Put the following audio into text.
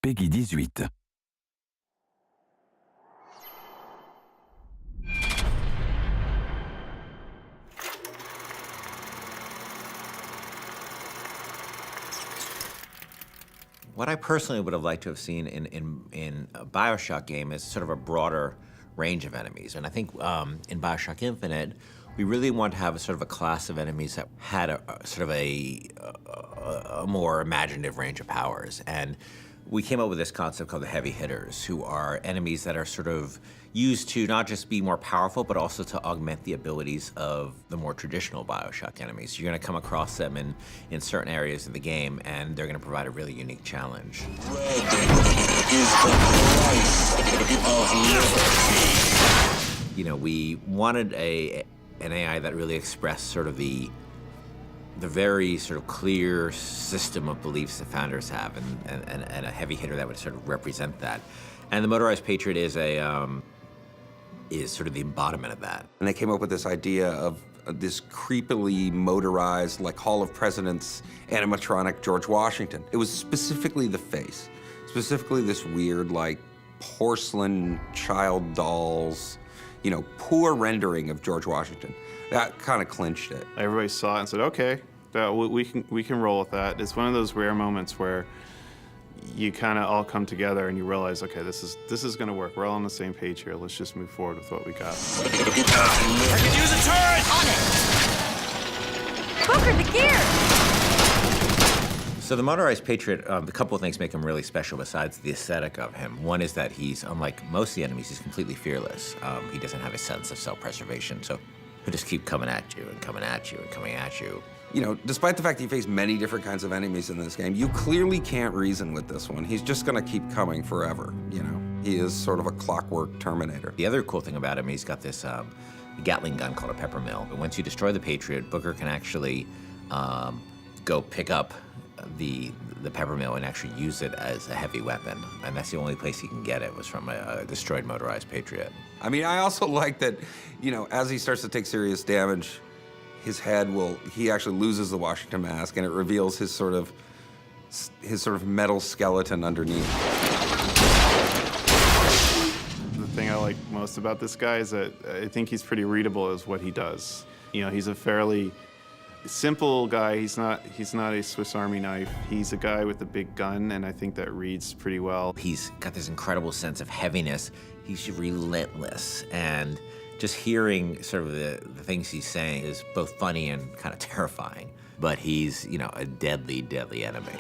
Peggy 18. What I personally would have liked to have seen in a BioShock game is sort of a broader range of enemies. And I think in BioShock Infinite, we really want to have a sort of a class of enemies that had a sort of a more imaginative range of powers. And we came up with this concept called the heavy hitters, who are enemies that are sort of used to not just be more powerful, but also to augment the abilities of the more traditional BioShock enemies. You're gonna come across them in certain areas of the game, and they're gonna provide a really unique challenge. Red is the price of liberty. You know, we wanted an AI that really expressed sort of the very sort of clear system of beliefs that founders have, and a heavy hitter that would sort of represent that. And the Motorized Patriot is sort of the embodiment of that. And they came up with this idea of this creepily motorized, like Hall of Presidents animatronic George Washington. It was specifically the face, specifically this weird, like, porcelain child dolls, you know, poor rendering of George Washington. That kind of clinched it. Everybody saw it and said, okay, we can roll with that. It's one of those rare moments where you kind of all come together and you realize, okay, this is going to work. We're all on the same page here. Let's just move forward with what we got. I can use a turret! On it! Booker, the gear! So the Motorized Patriot, a couple of things make him really special besides the aesthetic of him. One is that he's, unlike most of the enemies, he's completely fearless. He doesn't have a sense of self-preservation, so he'll just keep coming at you and coming at you and coming at you. You know, despite the fact that you face many different kinds of enemies in this game, you clearly can't reason with this one. He's just gonna keep coming forever, you know? He is sort of a clockwork Terminator. The other cool thing about him, he's got this Gatling gun called a peppermill. But once you destroy the Patriot, Booker can actually go pick up the peppermill and actually use it as a heavy weapon. And that's the only place he can get it, was from a destroyed Motorized Patriot. I mean, I also like that, you know, as he starts to take serious damage, his head he actually loses the Washington mask, and it reveals his sort of metal skeleton underneath. The thing I like most about this guy is that I think he's pretty readable as what he does. You know, he's a fairly simple guy. He's not a Swiss Army knife. He's a guy with a big gun, and I think that reads pretty well. He's got this incredible sense of heaviness. He's relentless, and just hearing sort of the things he's saying is both funny and kind of terrifying. But he's, you know, a deadly, deadly enemy.